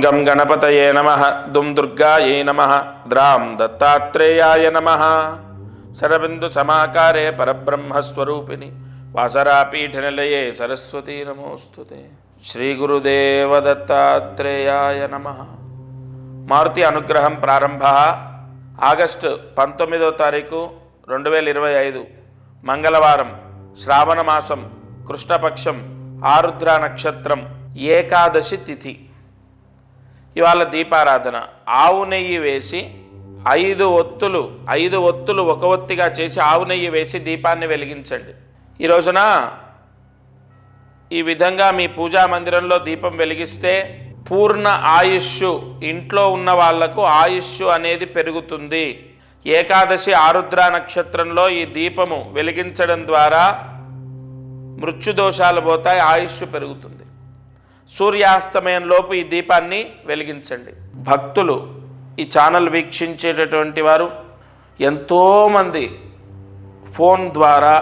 గం గణపతయే నమః దుం దుర్గాయై నమః ద్రాం దత్తాత్రేయాయ నమః శరబిందు సమాకారే పరబ్రహ్మస్వరూపిణి వాసరాపీఠనిలయే సరస్వతీ నమోస్తుతే. శ్రీ గురుదేవ దత్తాత్రేయాయ నమః. మారుతి అనుగ్రహం ప్రారంభ ఆగస్టు 19వ తారీఖు 2025 మంగళవారం, శ్రావణ మాసం, కృష్ణపక్షం, ఆరుద్ర నక్షత్రం, ఏకాదశి తిథి. ఇవాళ దీపారాధన. ఆవు నెయ్యి వేసి 5 ఒత్తులు ఒక ఒత్తిగా చేసి ఆవు నెయ్యి వేసి దీపాన్ని వెలిగించండి. ఈ రోజున ఈ విధంగా మీ పూజా మందిరంలో దీపం వెలిగిస్తే పూర్ణ ఆయుష్షు, ఇంట్లో ఉన్న వాళ్లకు ఆయుష్షు అనేది పెరుగుతుంది. ఏకాదశి ఆరుద్ర నక్షత్రంలో ఈ దీపము వెలిగించడం ద్వారా మృత్యుదోషాలు పోతాయి, ఆయుష్షు పెరుగుతుంది. సూర్యాస్తమయంలోపు ఈ దీపాన్ని వెలిగించండి. భక్తులు, ఈ ఛానల్ వీక్షించేటటువంటి వారు ఎంతోమంది ఫోన్ ద్వారా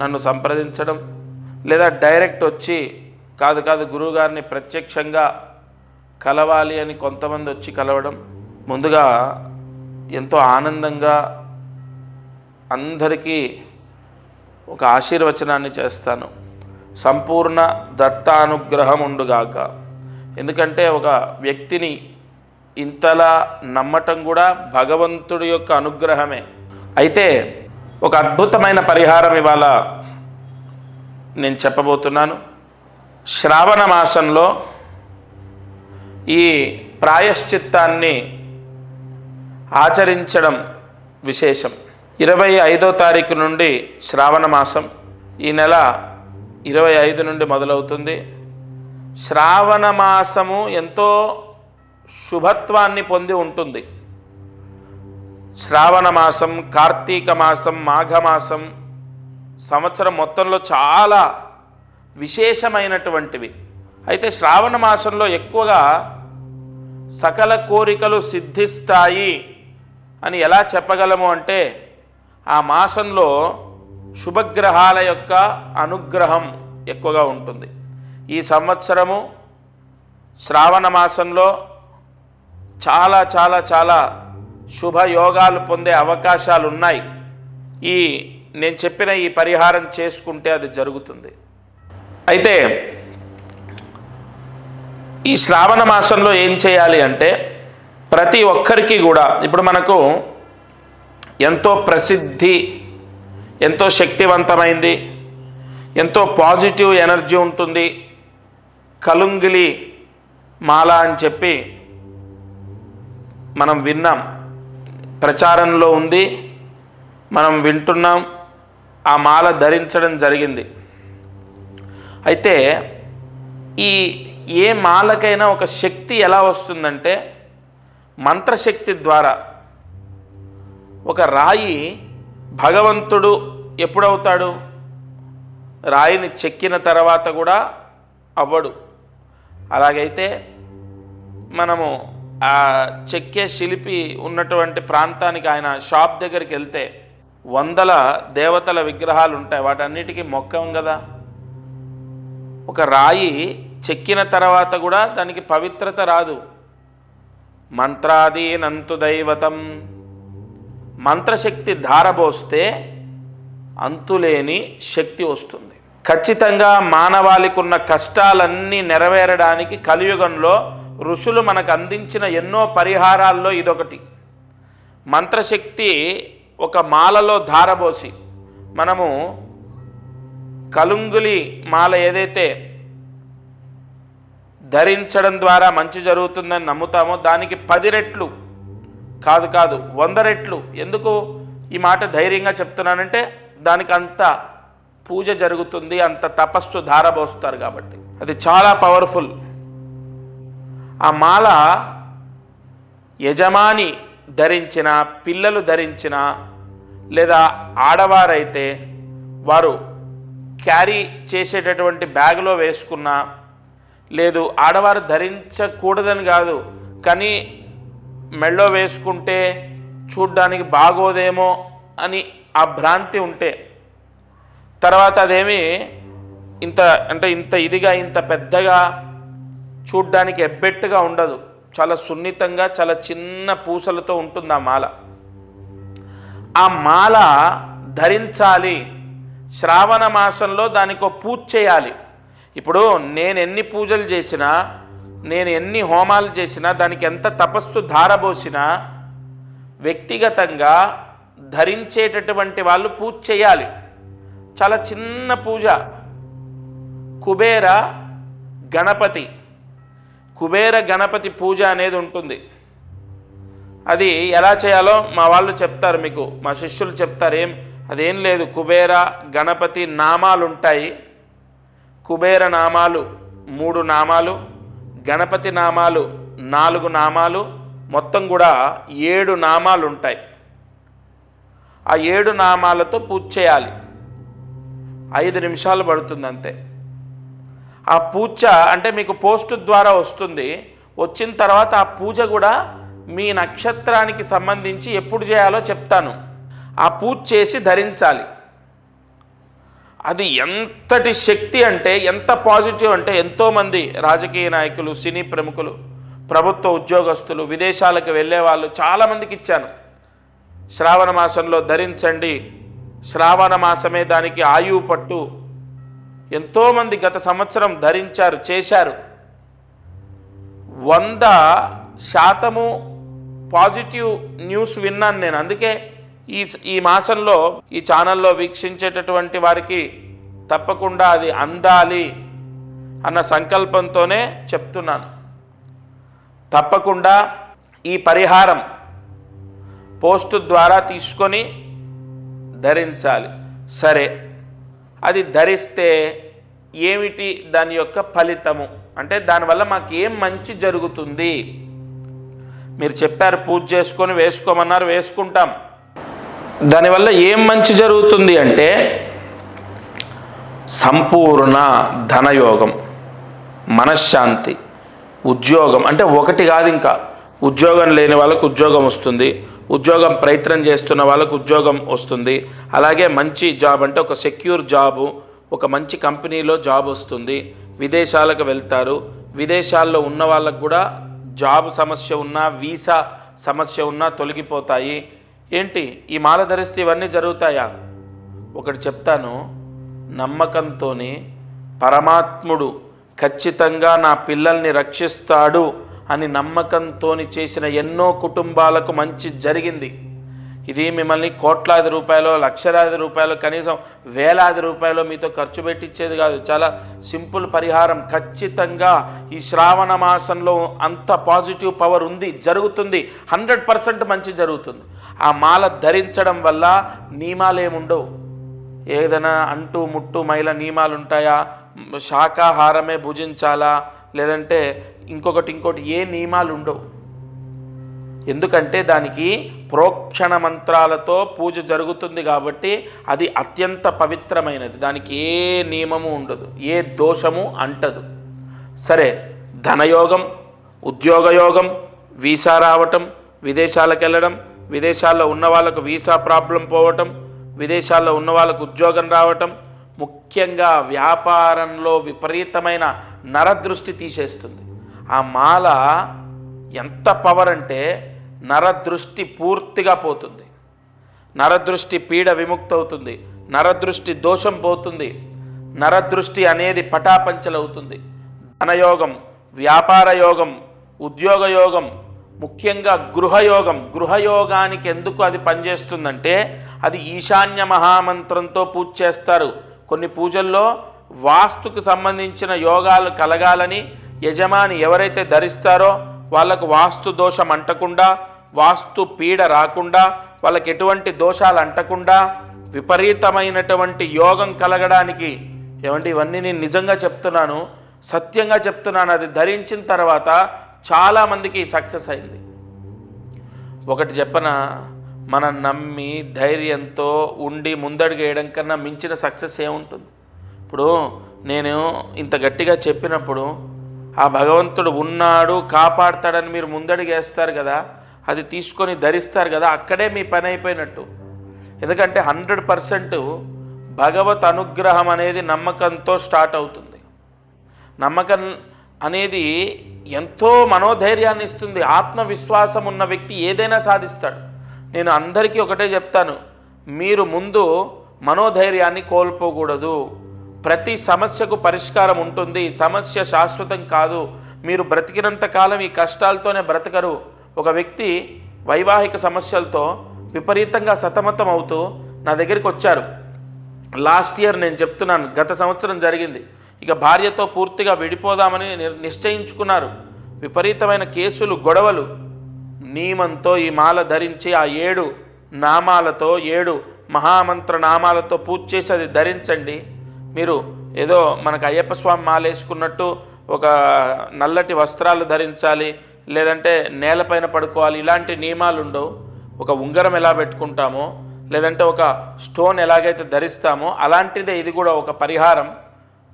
నన్ను సంప్రదించడం, లేదా డైరెక్ట్ వచ్చి కాదు గురువుగారిని ప్రత్యక్షంగా కలవాలి అని కొంతమంది వచ్చి కలవడం, ముందుగా ఎంతో ఆనందంగా అందరికీ ఒక ఆశీర్వచనాన్ని చేస్తాను. సంపూర్ణ దత్తానుగ్రహం ఉండుగాక. ఎందుకంటే ఒక వ్యక్తిని ఇంతలా నమ్మటం కూడా భగవంతుడి యొక్క అనుగ్రహమే. అయితే ఒక అద్భుతమైన పరిహారం ఇవాళ నేను చెప్పబోతున్నాను. శ్రావణ మాసంలో ఈ ప్రాయశ్చిత్తాన్ని ఆచరించడం విశేషం. 25వ తారీఖు నుండి శ్రావణ మాసం, ఈ నెల 25 నుండి మొదలవుతుంది. శ్రావణ మాసము ఎంతో శుభత్వాన్ని పొంది ఉంటుంది. శ్రావణ మాసం, కార్తీక మాసం, మాఘమాసం సంవత్సరం మొత్తంలో చాలా విశేషమైనటువంటివి. అయితే శ్రావణ మాసంలో ఎక్కువగా సకల కోరికలు సిద్ధిస్తాయి అని ఎలా చెప్పగలము అంటే, ఆ మాసంలో శుభగ్రహాల యొక్క అనుగ్రహం ఎక్కువగా ఉంటుంది. ఈ సంవత్సరము శ్రావణ మాసంలో చాలా చాలా చాలా శుభయోగాలు పొందే అవకాశాలు ఉన్నాయి. నేను చెప్పిన ఈ పరిహారం చేసుకుంటే అది జరుగుతుంది. అయితే ఈ శ్రావణ మాసంలో ఏం చేయాలి అంటే, ప్రతి ఒక్కరికి కూడా ఇప్పుడు మనకు ఎంతో ప్రసిద్ధి, ఎంతో శక్తివంతమైంది, ఎంతో పాజిటివ్ ఎనర్జీ ఉంటుంది కలుంగిలి మాల అని చెప్పి మనం విన్నాం, ప్రచారంలో ఉంది, మనం వింటున్నాం, ఆ మాల ధరించడం జరిగింది. అయితే ఏ మాలకైనా ఒక శక్తి ఎలా వస్తుందంటే, మంత్రశక్తి ద్వారా. ఒక రాయి భగవంతుడు ఎప్పుడవుతాడు? రాయిని చెక్కిన తర్వాత కూడా అవ్వడు. అలాగైతే మనము ఆ చెక్కే శిల్పి ఉన్నటువంటి ప్రాంతానికి, ఆయన షాప్ దగ్గరికి వెళ్తే 100 దేవతల విగ్రహాలు ఉంటాయి, వాటన్నిటికీ మొక్కం కదా. ఒక రాయి చెక్కిన తర్వాత కూడా దానికి పవిత్రత రాదు. మంత్రాదీనంతు దైవతం, మంత్రశక్తి ధారబోస్తే అంతులేని శక్తి వస్తుంది. ఖచ్చితంగా మానవాళికి ఉన్న కష్టాలన్నీ నెరవేరడానికి కలియుగంలో ఋషులు మనకు అందించిన ఎన్నో పరిహారాల్లో ఇదొకటి. మంత్రశక్తి ఒక మాలలో ధారబోసి, మనము కలుంగులి మాల ఏదైతే ధరించడం ద్వారా మంచి జరుగుతుందని నమ్ముతామో, దానికి 10 రెట్లు కాదు 100 రెట్లు. ఎందుకు ఈ మాట ధైర్యంగా చెప్తున్నానంటే, దానికి అంత పూజ జరుగుతుంది, అంత తపస్సు ధారబోస్తారు కాబట్టి. అది చాలా పవర్ఫుల్. ఆ మాల యజమాని ధరించిన, పిల్లలు ధరించిన, లేదా ఆడవారైతే వారు క్యారీ చేసేటటువంటి బ్యాగులో వేసుకున్న, లేదు ఆడవారు ధరించకూడదని కాదు, కానీ మెళ్ళో వేసుకుంటే చూడ్డానికి బాగోదేమో అని ఆ భ్రాంతి ఉంటే, తర్వాత అదేమి ఇంత ఇదిగా ఇంత పెద్దగా చూడ్డానికి ఎబ్బెట్టుగా ఉండదు, చాలా సున్నితంగా చాలా చిన్న పూసలతో ఉంటుంది ఆ మాల. ఆ మాల ధరించాలి. శ్రావణ మాసంలో దానికి పూజ చేయాలి. ఇప్పుడు నేను ఎన్ని పూజలు చేసినా, నేను ఎన్ని హోమాలు చేసినా, దానికి ఎంత తపస్సు ధారబోసినా వ్యక్తిగతంగా ధరించేటటువంటి వాళ్ళు పూజ చేయాలి. చాలా చిన్న పూజ. కుబేర గణపతి, కుబేర గణపతి పూజ అనేది ఉంటుంది. అది ఎలా చేయాలో మా వాళ్ళు చెప్తారు, మీకు మా శిష్యులు చెప్తారు. అదేం లేదు, కుబేర గణపతి నామాలు ఉంటాయి. కుబేర నామాలు 3 నామాలు, గణపతి నామాలు 4 నామాలు, మొత్తం కూడా 7 నామాలు ఉంటాయి. ఆ 7 నామాలతో పూజ చేయాలి. 5 నిమిషాలు పడుతుంది అంతే. ఆ పూజ అంటే మీకు పోస్ట్ ద్వారా వస్తుంది. వచ్చిన తర్వాత ఆ పూజ కూడా మీ నక్షత్రానికి సంబంధించి ఎప్పుడు చేయాలో చెప్తాను. ఆ పూజ చేసి ధరించాలి. అది ఎంతటి శక్తి అంటే, ఎంత పాజిటివ్ అంటే, ఎంతోమంది రాజకీయ నాయకులు, సినీ ప్రముఖులు, ప్రభుత్వ ఉద్యోగస్తులు, విదేశాలకు వెళ్ళే వాళ్ళు చాలామందికి ఇచ్చాను. శ్రావణ మాసంలో ధరించండి, శ్రావణ మాసమే దానికి ఆయువు పట్టు. ఎంతోమంది గత సంవత్సరం ధరించారు, చేశారు. 100% పాజిటివ్ న్యూస్ విన్నాను నేను. అందుకే ఈ మాసంలో ఈ ఛానల్లో వీక్షించేటటువంటి వారికి తప్పకుండా అది అందాలి అన్న సంకల్పంతోనే చెప్తున్నాను. తప్పకుండా ఈ పరిహారం పోస్ట్ ద్వారా తీసుకొని ధరించాలి. సరే, అది ధరిస్తే ఏమిటి దాని యొక్క ఫలితము అంటే, దానివల్ల మాకు ఏం మంచి జరుగుతుంది? మీరు చెప్పారు పూజ చేసుకొని వేసుకోమన్నారు, వేసుకుంటాం. దానివల్ల ఏం మంచి జరుగుతుంది అంటే, సంపూర్ణ ధనయోగం, మనశ్శాంతి, ఉద్యోగం. అంటే ఒకటి కాదు, ఇంకా ఉద్యోగం లేని వాళ్ళకు ఉద్యోగం వస్తుంది, ఉద్యోగం ప్రయత్నం చేస్తున్న వాళ్ళకు ఉద్యోగం వస్తుంది. అలాగే మంచి జాబ్ అంటే ఒక సెక్యూర్ జాబు, ఒక మంచి కంపెనీలో జాబ్ వస్తుంది. విదేశాలకు వెళ్తారు. విదేశాల్లో ఉన్న వాళ్ళకు కూడా జాబ్ సమస్య ఉన్నా, వీసా సమస్య ఉన్నా తొలగిపోతాయి. ఏంటి ఈ మాల ధరిస్తే ఇవన్నీ జరుగుతాయా? ఒకటి చెప్తాను, నమ్మకంతో పరమాత్ముడు ఖచ్చితంగా నా పిల్లల్ని రక్షిస్తాడు అని నమ్మకంతో చేసిన ఎన్నో కుటుంబాలకు మంచి జరిగింది. ఇది మిమ్మల్ని కోట్లాది రూపాయలు, లక్షలాది రూపాయలు, కనీసం వేలాది రూపాయలు మీతో ఖర్చు పెట్టించేది కాదు. చాలా సింపుల్ పరిహారం. ఖచ్చితంగా ఈ శ్రావణ మాసంలో అంత పాజిటివ్ పవర్ ఉంది, జరుగుతుంది. 100% మంచి జరుగుతుంది. ఆ మాల ధరించడం వల్ల నియమాలు ఏముండవు. ఏదైనా అంటూ ముట్టు మైల నియమాలు ఉంటాయా? శాకాహారమే భుజించాలా, లేదంటే ఇంకోటి ఏ నియమాలు ఉండవు. ఎందుకంటే దానికి ప్రోక్షణ మంత్రాలతో పూజ జరుగుతుంది కాబట్టి అది అత్యంత పవిత్రమైనది. దానికి ఏ నియమము ఉండదు, ఏ దోషము అంటదు. సరే, ధనయోగం, ఉద్యోగయోగం, వీసా రావటం, విదేశాలకు వెళ్ళడం, విదేశాల్లో ఉన్న వాళ్ళకు వీసా ప్రాబ్లం పోవటం, విదేశాల్లో ఉన్న వాళ్ళకు ఉద్యోగం రావటం, ముఖ్యంగా వ్యాపారంలో విపరీతమైన నరదృష్టి తీసేస్తుంది. ఆ మాల ఎంత పవర్ అంటే, నరదృష్టి పూర్తిగా పోతుంది. నరదృష్టి పీడ విముక్తవుతుంది. నరదృష్టి దోషం పోతుంది. నరదృష్టి అనేది పటాపంచలవుతుంది. ధనయోగం, వ్యాపార యోగం, ఉద్యోగ యోగం, ముఖ్యంగా గృహయోగం. గృహయోగానికి ఎందుకు అది పనిచేస్తుందంటే, అది ఈశాన్య మహామంత్రంతో పూజ చేస్తారు. కొన్ని పూజల్లో వాస్తుకు సంబంధించిన యోగాలు కలగాలని యజమాని ఎవరైతే ధరిస్తారో వాళ్ళకు వాస్తు దోషం అంటకుండా, వాస్తు పీడ రాకుండా, వాళ్ళకి ఎటువంటి దోషాలు అంటకుండా విపరీతమైనటువంటి యోగం కలగడానికి, ఏమంటే ఇవన్నీ నేను నిజంగా చెప్తున్నాను, సత్యంగా చెప్తున్నాను. అది ధరించిన తర్వాత చాలామందికి సక్సెస్ అయింది. ఒకటి చెప్పన, మనం నమ్మి ధైర్యంతో ఉండి ముందడుగు వేయడం కన్నా మించిన సక్సెస్ ఏముంటుంది? ఇప్పుడు నేను ఇంత గట్టిగా చెప్పినప్పుడు ఆ భగవంతుడు ఉన్నాడు, కాపాడుతాడని మీరు ముందడుగు వేస్తారు కదా, అది తీసుకొని ధరిస్తారు కదా, అక్కడే మీ పని అయిపోయినట్టు. ఎందుకంటే 100% భగవత్ అనుగ్రహం అనేది నమ్మకంతో స్టార్ట్ అవుతుంది. అనేది ఎంతో మనోధైర్యాన్ని ఇస్తుంది. ఆత్మవిశ్వాసం ఉన్న వ్యక్తి ఏదైనా సాధిస్తాడు. నేను అందరికీ ఒకటే చెప్తాను, మీరు ముందు మనోధైర్యాన్ని కోల్పోకూడదు. ప్రతి సమస్యకు పరిష్కారం ఉంటుంది. సమస్య శాశ్వతం కాదు. మీరు బ్రతికినంత కాలం ఈ కష్టాలతోనే బ్రతకరు. ఒక వ్యక్తి వైవాహిక సమస్యలతో విపరీతంగా సతమతం అవుతూ నా దగ్గరికి వచ్చారు. లాస్ట్ ఇయర్, నేను చెప్తున్నాను, గత సంవత్సరం జరిగింది. ఇక భార్యతో పూర్తిగా విడిపోదామని నిశ్చయించుకున్నారు. విపరీతమైన కేసులు, గొడవలు. నియమంతో ఈ మాల ధరించి ఆ 7 నామాలతో 7 మహామంత్ర నామాలతో పూజ చేసి అది ధరించండి. మీరు ఏదో మనకు అయ్యప్ప స్వామి మాల వేసుకున్నట్టు ఒక నల్లటి వస్త్రాలు ధరించాలి, లేదంటే నేలపైన పడుకోవాలి, ఇలాంటి నియమాలు ఉండవు. ఒక ఉంగరం ఎలా పెట్టుకుంటామో, లేదంటే ఒక స్టోన్ ఎలాగైతే ధరిస్తామో అలాంటిదే ఇది కూడా ఒక పరిహారం.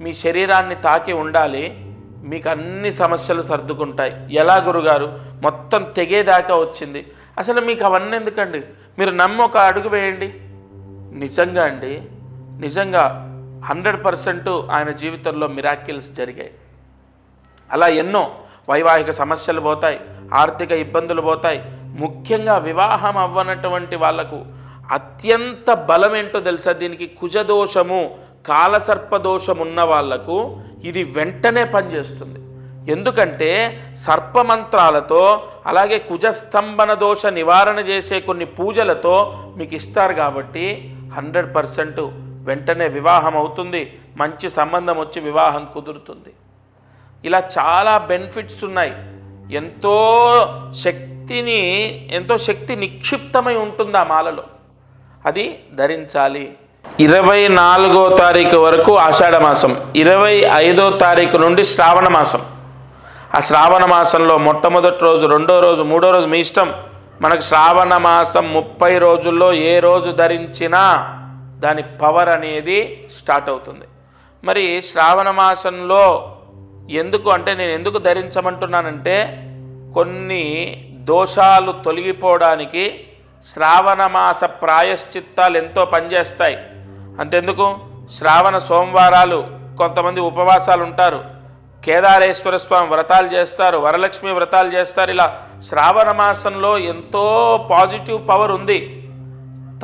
మీ శరీరాన్ని తాకి ఉండాలి, మీకు అన్ని సమస్యలు సర్దుకుంటాయి. ఎలా గురుగారు, మొత్తం తెగేదాకా వచ్చింది. అసలు మీకు అవన్నీ ఎందుకండి? మీరు నమ్మి ఒక అడుగు వేయండి. నిజంగా అండి, నిజంగా 100% ఆయన జీవితంలో మిరాకిల్స్ జరిగాయి. అలా ఎన్నో వైవాహిక సమస్యలు పోతాయి, ఆర్థిక ఇబ్బందులు పోతాయి. ముఖ్యంగా వివాహం అవ్వనటువంటి వాళ్లకు అత్యంత బలం ఏంటో తెలుసా? దీనికి కుజదోషము, కాలసర్పదోషం ఉన్న వాళ్లకు ఇది వెంటనే పనిచేస్తుంది. ఎందుకంటే సర్పమంత్రాలతో, అలాగే కుజస్తంభన దోష నివారణ చేసే కొన్ని పూజలతో మీకు ఇస్తారు. కాబట్టి 100% వెంటనే వివాహం అవుతుంది. మంచి సంబంధం వచ్చి వివాహం కుదురుతుంది. ఇలా చాలా బెనిఫిట్స్ ఉన్నాయి. ఎంతో శక్తి నిక్షిప్తమై ఉంటుంది ఆ మాలలో. అది ధరించాలి. 24వ తారీఖు వరకు ఆషాఢ మాసం, 25వ తారీఖు నుండి శ్రావణ మాసం. ఆ శ్రావణ మాసంలో మొట్టమొదటి రోజు, రెండో రోజు, మూడో రోజు మీ ఇష్టం. మనకు శ్రావణ మాసం 30 రోజుల్లో ఏ రోజు ధరించినా దాని పవర్ అనేది స్టార్ట్ అవుతుంది. మరి శ్రావణ మాసంలో ఎందుకు అంటే, నేను ఎందుకు ధరించమంటున్నానంటే, కొన్ని దోషాలు తొలగిపోవడానికి శ్రావణ మాస ప్రాయశ్చిత్తాలు ఎంతో పనిచేస్తాయి. అంతెందుకు, శ్రావణ సోమవారాలు కొంతమంది ఉపవాసాలు ఉంటారు, కేదారేశ్వర స్వామి వ్రతాలు చేస్తారు, వరలక్ష్మి వ్రతాలు చేస్తారు. ఇలా శ్రావణ మాసంలో ఎంతో పాజిటివ్ పవర్ ఉంది.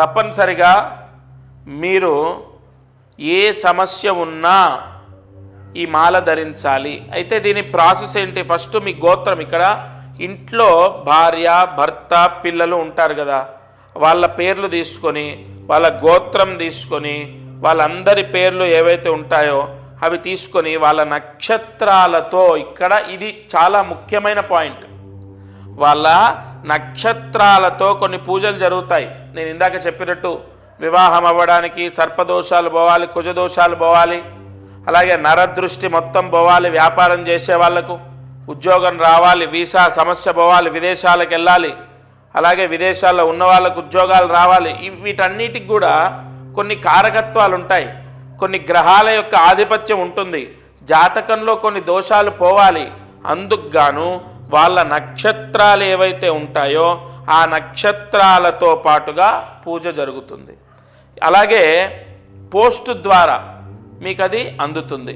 తప్పనిసరిగా మీరు ఏ సమస్య ఉన్నా ఈ మాల ధరించాలి. అయితే దీని ప్రాసెస్ ఏంటి? ఫస్ట్ మీ గోత్రం, ఇక్కడ ఇంట్లో భార్య, భర్త, పిల్లలు ఉంటారు కదా, వాళ్ళ పేర్లు తీసుకొని, వాళ్ళ గోత్రం తీసుకొని, వాళ్ళందరి పేర్లు ఏవైతే ఉంటాయో అవి తీసుకొని, వాళ్ళ నక్షత్రాలతో, ఇక్కడ ఇది చాలా ముఖ్యమైన పాయింట్, వాళ్ళ నక్షత్రాలతో కొన్ని పూజలు జరుగుతాయి. నేను ఇందాక చెప్పినట్టు వివాహం అవ్వడానికి సర్పదోషాలు పోవాలి, కుజదోషాలు పోవాలి, అలాగే నరదృష్టి మొత్తం పోవాలి, వ్యాపారం చేసే వాళ్లకు ఉద్యోగం రావాలి, వీసా సమస్య పోవాలి, విదేశాలకు వెళ్ళాలి, అలాగే విదేశాల్లో ఉన్న వాళ్ళకు ఉద్యోగాలు రావాలి. వీటన్నిటికి కూడా కొన్ని కారకత్వాలు ఉంటాయి, కొన్ని గ్రహాల యొక్క ఆధిపత్యం ఉంటుంది. జాతకంలో కొన్ని దోషాలు పోవాలి. అందుకు గాను వాళ్ళ నక్షత్రాలు ఏవైతే ఉంటాయో ఆ నక్షత్రాలతో పాటుగా పూజ జరుగుతుంది. అలాగే పోస్ట్ ద్వారా మీకు అది అందుతుంది.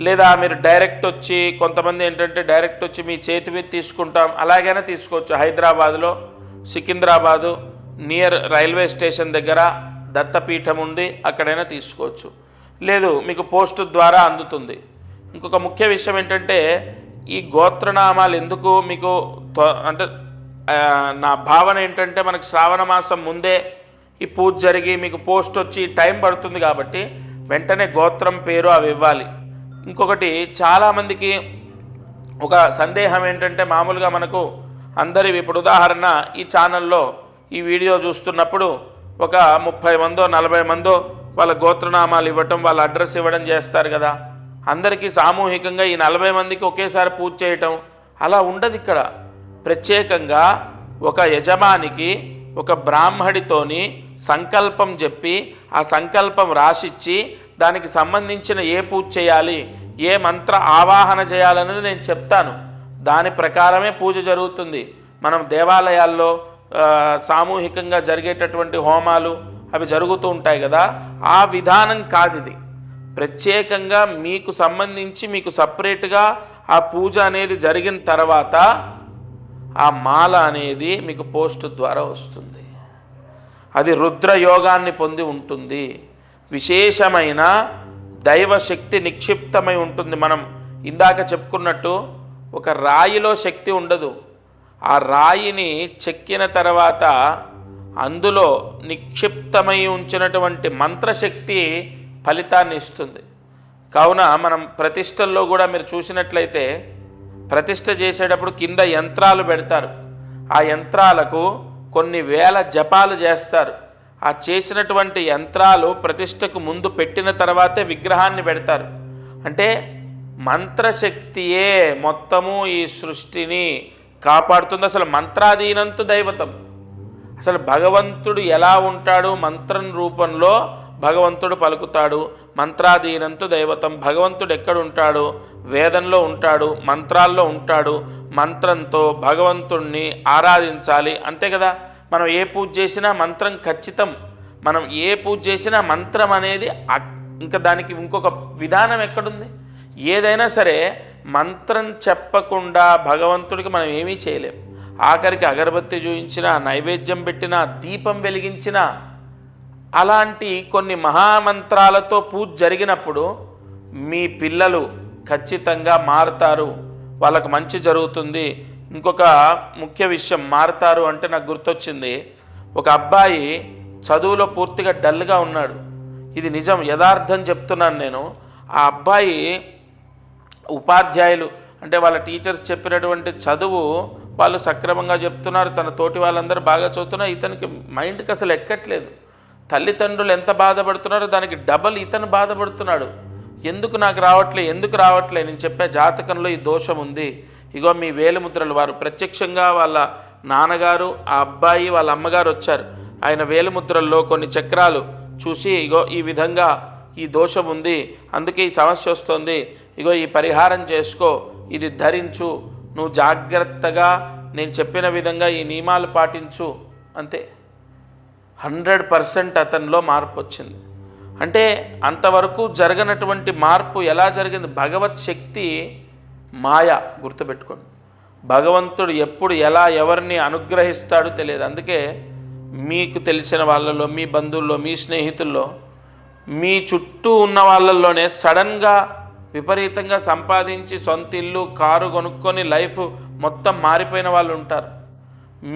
లేదా మీరు డైరెక్ట్ వచ్చి, కొంతమంది ఏంటంటే డైరెక్ట్ వచ్చి మీ చేతి మీద తీసుకుంటాం, అలాగైనా తీసుకోవచ్చు. హైదరాబాద్లో సికింద్రాబాదు నియర్ రైల్వే స్టేషన్ దగ్గర దత్తపీఠం ఉంది, అక్కడైనా తీసుకోవచ్చు. లేదు మీకు పోస్ట్ ద్వారా అందుతుంది. ఇంకొక ముఖ్య విషయం ఏంటంటే, ఈ గోత్రనామాలు ఎందుకు మీకు అంటే నా భావన ఏంటంటే, మనకు శ్రావణ మాసం ముందే ఈ పూజ జరిగి మీకు పోస్ట్ వచ్చి టైం పడుతుంది కాబట్టి వెంటనే గోత్రం, పేరు అవి ఇవ్వాలి. ఇంకొకటి, చాలామందికి ఒక సందేహం ఏంటంటే, మామూలుగా మనకు అందరి, ఇప్పుడు ఉదాహరణ ఈ ఛానల్లో ఈ వీడియో చూస్తున్నప్పుడు ఒక 30 మందో 40 మందో వాళ్ళ గోత్రనామాలు ఇవ్వటం, వాళ్ళ అడ్రస్ ఇవ్వడం చేస్తారు కదా. అందరికీ సామూహికంగా ఈ 40 మందికి ఒకేసారి పూజ చేయటం అలా ఉండదు. ఇక్కడ ప్రత్యేకంగా ఒక యజమానికి, ఒక బ్రాహ్మడితోని సంకల్పం చెప్పి, ఆ సంకల్పం రాసిచ్చి దానికి సంబంధించిన ఏ పూజ చేయాలి, ఏ మంత్ర ఆవాహన చేయాలనేది నేను చెప్తాను. దాని ప్రకారమే పూజ జరుగుతుంది. మనం దేవాలయాల్లో సామూహికంగా జరిగేటటువంటి హోమాలు అవి జరుగుతూ ఉంటాయి కదా, ఆ విధానం కాదు ఇది. ప్రత్యేకంగా మీకు సంబంధించి మీకు సపరేట్గా ఆ పూజ అనేది జరిగిన తర్వాత ఆ మాల అనేది మీకు పోస్ట్ ద్వారా వస్తుంది. అది రుద్రయోగాన్ని పొంది ఉంటుంది. విశేషమైన దైవశక్తి నిక్షిప్తమై ఉంటుంది. మనం ఇందాక చెప్పుకున్నట్టు ఒక రాయిలో శక్తి ఉండదు. ఆ రాయిని చెక్కిన తర్వాత అందులో నిక్షిప్తమై ఉంచినటువంటి మంత్రశక్తి ఫలితాన్ని ఇస్తుంది. కావున మనం ప్రతిష్టల్లో కూడా మీరు చూసినట్లయితే ప్రతిష్ట చేసేటప్పుడు కింద యంత్రాలు పెడతారు. ఆ యంత్రాలకు కొన్ని వేల జపాలు చేస్తారు. ఆ చేసినటువంటి యంత్రాలు ప్రతిష్టకు ముందు పెట్టిన తర్వాతే విగ్రహాన్ని పెడతారు. అంటే మంత్రశక్తియే మొత్తము ఈ సృష్టిని కాపాడుతుంది. అసలు మంత్రాధీనంతు దైవతం. అసలు భగవంతుడు ఎలా ఉంటాడు? మంత్రం రూపంలో భగవంతుడు పలుకుతాడు. మంత్రాధీనంతు దైవతం. భగవంతుడు ఎక్కడుంటాడు? వేదంలో ఉంటాడు, మంత్రాల్లో ఉంటాడు. మంత్రంతో భగవంతుణ్ణి ఆరాధించాలి, అంతే కదా. మనం ఏ పూజ చేసినా మంత్రం ఖచ్చితం. మనం ఏ పూజ చేసినా మంత్రం అనేది ఇంకా దానికి ఇంకొక విధానం ఎక్కడుంది? ఏదైనా సరే మంత్రం చెప్పకుండా భగవంతుడికి మనం ఏమీ చేయలేం. ఆఖరికి అగరబత్తి చూయించినా, నైవేద్యం పెట్టినా, దీపం వెలిగించినా, అలాంటి కొన్ని మహామంత్రాలతో పూజ జరిగినప్పుడు మీ పిల్లలు ఖచ్చితంగా మారుతారు, వాళ్ళకు మంచి జరుగుతుంది. ఇంకొక ముఖ్య విషయం, మారుతారు అంటే నాకు గుర్తొచ్చింది. ఒక అబ్బాయి చదువులో పూర్తిగా డల్గా ఉన్నాడు. ఇది నిజం, యథార్థం చెప్తున్నాను నేను. ఆ అబ్బాయి ఉపాధ్యాయులు అంటే వాళ్ళ టీచర్స్ చెప్పినటువంటి చదువు వాళ్ళు సక్రమంగా చెప్తున్నారు, తన తోటి వాళ్ళందరూ బాగా చదువుతున్నారు. ఇతనికి మైండ్కి అసలు ఎక్కట్లేదు. తల్లిదండ్రులు ఎంత బాధపడుతున్నారో దానికి డబల్ ఇతను బాధపడుతున్నాడు. ఎందుకు నాకు రావట్లే, ఎందుకు రావట్లే? నేను చెప్పే జాతకంలో ఈ దోషం ఉంది. ఇగో మీ వేలిముద్రలు. వారు ప్రత్యక్షంగా వాళ్ళ నాన్నగారు, ఆ అబ్బాయి, వాళ్ళ అమ్మగారు వచ్చారు. ఆయన వేలిముద్రల్లో కొన్ని చక్రాలు చూసి, ఇగో ఈ విధంగా ఈ దోషం ఉంది, అందుకే ఈ సమస్య వస్తుంది, ఇగో ఈ పరిహారం చేసుకో, ఇది ధరించు, నువ్వు జాగ్రత్తగా నేను చెప్పిన విధంగా ఈ నియమాలు పాటించు, అంతే. 100% అతనిలో మార్పు వచ్చింది. అంటే అంతవరకు జరగనటువంటి మార్పు ఎలా జరిగింది? భగవత్ శక్తి మాయ, గుర్తుపెట్టుకోండి. భగవంతుడు ఎప్పుడు ఎలా ఎవరిని అనుగ్రహిస్తాడో తెలియదు. అందుకే మీకు తెలిసిన వాళ్ళలో, మీ బంధువుల్లో, మీ స్నేహితుల్లో, మీ చుట్టూ ఉన్న వాళ్ళల్లోనే సడన్గా విపరీతంగా సంపాదించి సొంత ఇల్లు, కారు కొనుక్కొని లైఫ్ మొత్తం మారిపోయిన వాళ్ళు ఉంటారు.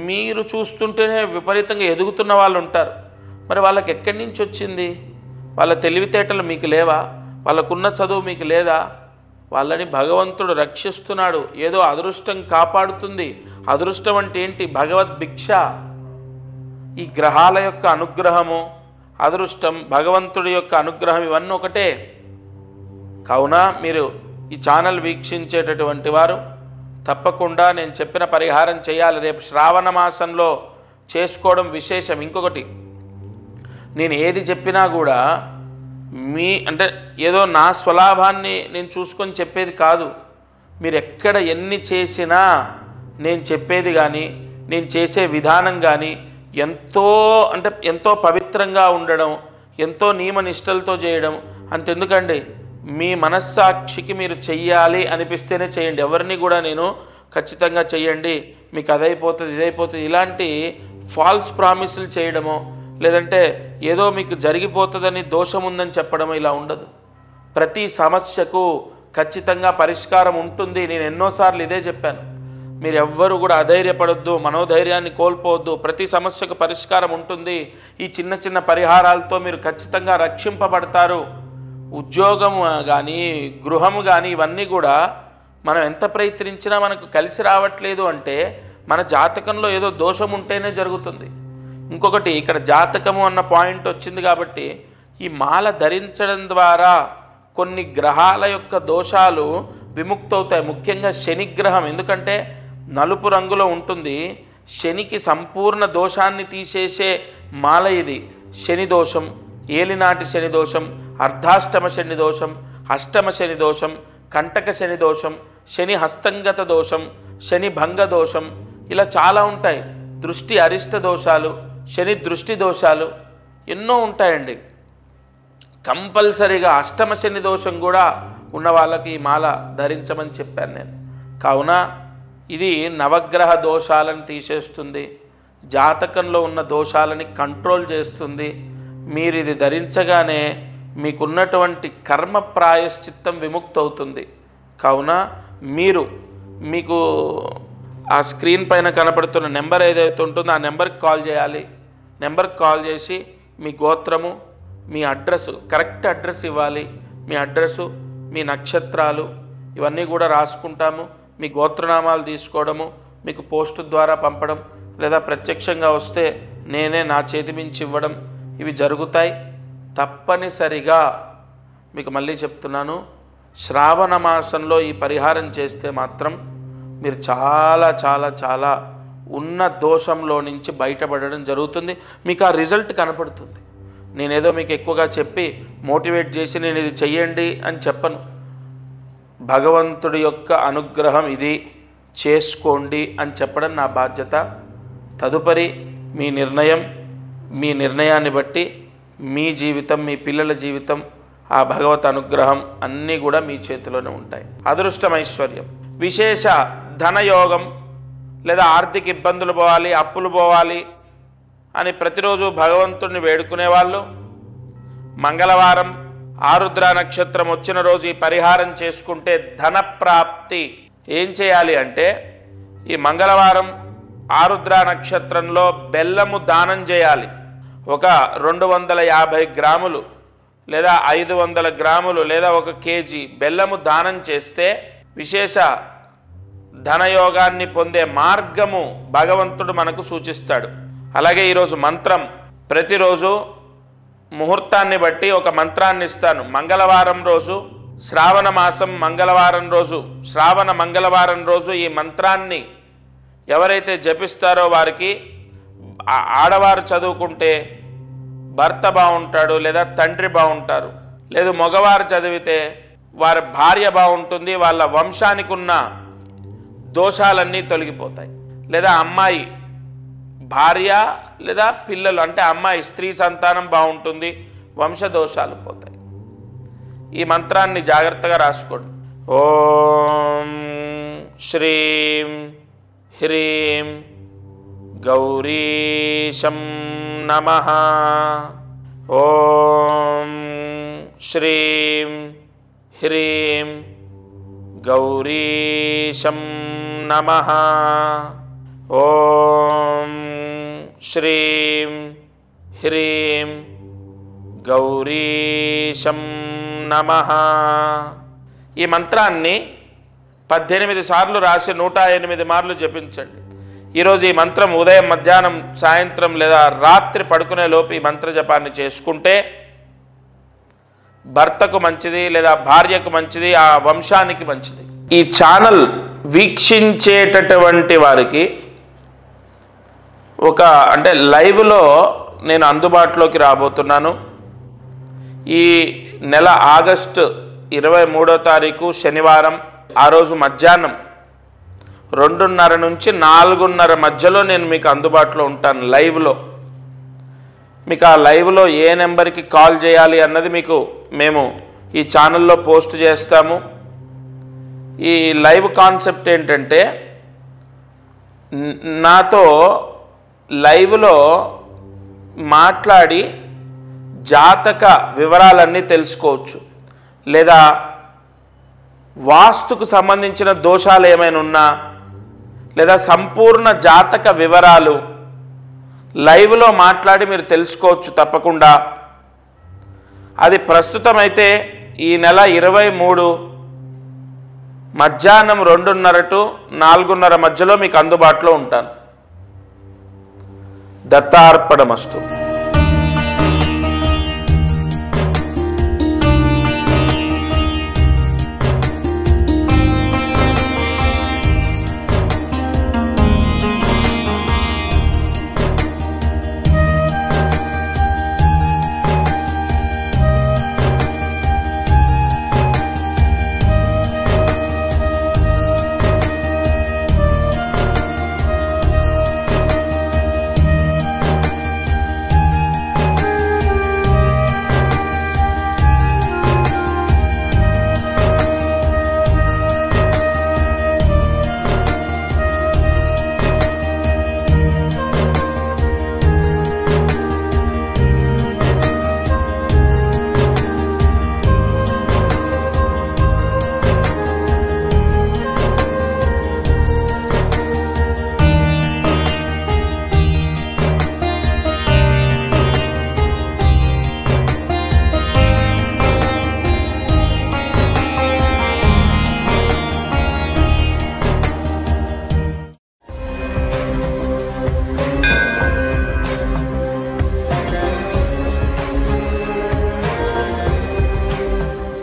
మీరు చూస్తుంటేనే విపరీతంగా ఎదుగుతున్న వాళ్ళు ఉంటారు. మరి వాళ్ళకి ఎక్కడి నుంచి వచ్చింది? వాళ్ళ తెలివితేటలు మీకు లేవా? వాళ్ళకున్న చదువు మీకు లేదా? వాళ్ళని భగవంతుడు రక్షిస్తున్నాడు. ఏదో అదృష్టం కాపాడుతుంది. అదృష్టం అంటే ఏంటి? భగవద్భిక్ష. ఈ గ్రహాల యొక్క అనుగ్రహము, అదృష్టం, భగవంతుడి యొక్క అనుగ్రహం ఇవన్నీ ఒకటే. కావున మీరు ఈ ఛానల్ వీక్షించేటటువంటి వారు తప్పకుండా నేను చెప్పిన పరిహారం చేయాలి. రేపు శ్రావణ మాసంలో చేసుకోవడం విశేషం. ఇంకొకటి, నేను ఏది చెప్పినా కూడా అంటే ఏదో నా స్వలాభాన్ని నేను చూసుకొని చెప్పేది కాదు. మీరు ఎక్కడ ఎన్ని చేసినా నేను చెప్పేది కానీ, నేను చేసే విధానం కానీ ఎంతో పవిత్రంగా ఉండడం, ఎంతో నియమనిష్టలతో చేయడం. అంతెందుకండి, మీ మనస్సాక్షికి మీరు చెయ్యాలి అనిపిస్తేనే చేయండి. ఎవరిని కూడా నేను ఖచ్చితంగా చెయ్యండి, మీకు అదైపోతుంది, ఇదైపోతుంది, ఇలాంటి ఫాల్స్ ప్రామిసులు చేయడమో, లేదంటే ఏదో మీకు జరిగిపోతుందని, దోషం ఉందని చెప్పడమో ఇలా ఉండదు. ప్రతి సమస్యకు ఖచ్చితంగా పరిష్కారం ఉంటుంది. నేను ఎన్నోసార్లు ఇదే చెప్పాను. మీరు ఎవ్వరు కూడా అధైర్యపడొద్దు, మనోధైర్యాన్ని కోల్పోవద్దు. ప్రతి సమస్యకు పరిష్కారం ఉంటుంది. ఈ చిన్న చిన్న పరిహారాలతో మీరు ఖచ్చితంగా రక్షింపబడతారు. ఉద్యోగం కానీ, గృహము కానీ, ఇవన్నీ కూడా మనం ఎంత ప్రయత్నించినా మనకు కలిసి రావట్లేదు అంటే మన జాతకంలో ఏదో దోషం ఉంటేనే జరుగుతుంది. ఇంకొకటి, ఇక్కడ జాతకము అన్న పాయింట్ వచ్చింది కాబట్టి ఈ మాల ధరించడం ద్వారా కొన్ని గ్రహాల యొక్క దోషాలు విముక్తవుతాయి. ముఖ్యంగా శనిగ్రహం, ఎందుకంటే నలుపు రంగులో ఉంటుంది. శనికి సంపూర్ణ దోషాన్ని తీసేసే మాల ఇది. శని దోషం, ఏలినాటి శని దోషం, అర్ధాష్టమ శని దోషం, అష్టమ శని దోషం, కంటక శని దోషం, శని హస్తంగత దోషం, శని భంగ దోషం, ఇలా చాలా ఉంటాయి. దృష్టి అరిష్ట దోషాలు, శని దృష్టి దోషాలు ఎన్నో ఉంటాయండి. కంపల్సరీగా అష్టమ శని దోషం కూడా ఉన్న వాళ్ళకి ఈ మాల ధరించమని చెప్పాను నేను. కావున ఇది నవగ్రహ దోషాలను తీసేస్తుంది, జాతకంలో ఉన్న దోషాలని కంట్రోల్ చేస్తుంది. మీరు ఇది ధరించగానే మీకున్నటువంటి కర్మ ప్రాయశ్చిత్తం విముక్తి అవుతుంది. కావున మీకు ఆ స్క్రీన్ పైన కనపడుతున్న నెంబర్ ఏదైతే ఉంటుందో ఆ నెంబర్కి కాల్ చేయాలి. నెంబర్కి కాల్ చేసి మీ గోత్రము, మీ అడ్రస్, కరెక్ట్ అడ్రస్ ఇవ్వాలి. మీ అడ్రస్సు, మీ నక్షత్రాలు ఇవన్నీ కూడా రాసుకుంటాము. మీ గోత్రనామాలు తీసుకోవడము, మీకు పోస్టు ద్వారా పంపడం, లేదా ప్రత్యక్షంగా వస్తే నేనే నా చేతి మించి ఇవ్వడం, ఇవి జరుగుతాయి. తప్పనిసరిగా మీకు మళ్ళీ చెప్తున్నాను, శ్రావణ మాసంలో ఈ పరిహారం చేస్తే మాత్రం మీరు చాలా చాలా చాలా ఉన్న దోషంలో నుంచి బయటపడడం జరుగుతుంది. మీకు ఆ రిజల్ట్ కనపడుతుంది. నేనేదో మీకు ఎక్కువగా చెప్పి మోటివేట్ చేసి నేను ఇది చెయ్యండి అని చెప్పను. భగవంతుడి యొక్క అనుగ్రహం ఇది, చేసుకోండి అని చెప్పడం నా బాధ్యత. తదుపరి మీ నిర్ణయం, మీ నిర్ణయాన్ని బట్టి మీ జీవితం, మీ పిల్లల జీవితం, ఆ భగవత్ అనుగ్రహం అన్నీ కూడా మీ చేతిలోనే ఉంటాయి. అదృష్టం, ఐశ్వర్యం, విశేష ధనయోగం, లేదా ఆర్థిక ఇబ్బందులు పోవాలి, అప్పులు పోవాలి అని ప్రతిరోజు భగవంతుడిని వేడుకునే వాళ్ళు మంగళవారం ఆరుద్ర నక్షత్రం వచ్చిన రోజు ఈ పరిహారం చేసుకుంటే ధన ప్రాప్తి. ఏం చేయాలి అంటే ఈ మంగళవారం ఆరుద్ర నక్షత్రంలో బెల్లము దానం చేయాలి. ఒక 250 గ్రాములు లేదా 500 గ్రాములు లేదా 1 కేజీ బెల్లము దానం చేస్తే విశేష ధనయోగాన్ని పొందే మార్గము భగవంతుడు మనకు సూచిస్తాడు. అలాగే ఈరోజు మంత్రం, ప్రతిరోజు ముహూర్తాన్ని బట్టి ఒక మంత్రాన్ని ఇస్తాను. మంగళవారం రోజు, శ్రావణ మాసం మంగళవారం రోజు, శ్రావణ మంగళవారం రోజు ఈ మంత్రాన్ని ఎవరైతే జపిస్తారో వారికి, ఆడవారు చదువుకుంటే భర్త బాగుంటాడు లేదా తండ్రి బాగుంటారు, లేదు మగవారు చదివితే వారి భార్య బాగుంటుంది, వాళ్ళ వంశానికి ఉన్న దోషాలన్నీ తొలగిపోతాయి. లేదా అమ్మాయి భార్య లేదా పిల్లలు అంటే అమ్మాయి స్త్రీ సంతానం బాగుంటుంది, వంశదోషాలు పోతాయి. ఈ మంత్రాన్ని జాగ్రత్తగా రాసుకోండి. ఓం శ్రీం హ్రీం గౌరీశం నమః. ఓం శ్రీం హ్రీం గౌరీశం నమః. ఓం శ్రీం హ్రీం గౌరీశం నమః. ఈ మంత్రాన్ని 18 సార్లు రాసి 108 మార్లు జపించండి. ఈరోజు ఈ మంత్రం ఉదయం, మధ్యాహ్నం, సాయంత్రం లేదా రాత్రి పడుకునే లోపు ఈ మంత్ర జపాన్ని చేసుకుంటే భర్తకు మంచిది, లేదా భార్యకు మంచిది, ఆ వంశానికి మంచిది. ఈ ఛానల్ వీక్షించేటటువంటి వారికి అంటే లైవ్లో నేను అందుబాటులోకి రాబోతున్నాను. ఈ నెల ఆగస్టు 23వ తారీఖు శనివారం, ఆ రోజు మధ్యాహ్నం 2:30 నుంచి 4:30 మధ్యలో నేను మీకు అందుబాటులో ఉంటాను లైవ్లో. మీకు ఆ లైవ్లో ఏ నెంబర్కి కాల్ చేయాలి అన్నది మేము ఈ ఛానల్లో పోస్ట్ చేస్తాము. ఈ లైవ్ కాన్సెప్ట్ ఏంటంటే నాతో లైవ్లో మాట్లాడి జాతక వివరాలన్నీ తెలుసుకోవచ్చు, లేదా వాస్తుకు సంబంధించిన దోషాలు ఏమైనా ఉన్నా, లేదా సంపూర్ణ జాతక వివరాలు లైవ్లో మాట్లాడి మీరు తెలుసుకోవచ్చు తప్పకుండా. అది ప్రస్తుతం అయితే ఈ నెల 23 మధ్యాహ్నం 2:30 to 4:30 మధ్యలో మీకు అందుబాటులో ఉంటాను. దత్తార్పణమస్తు.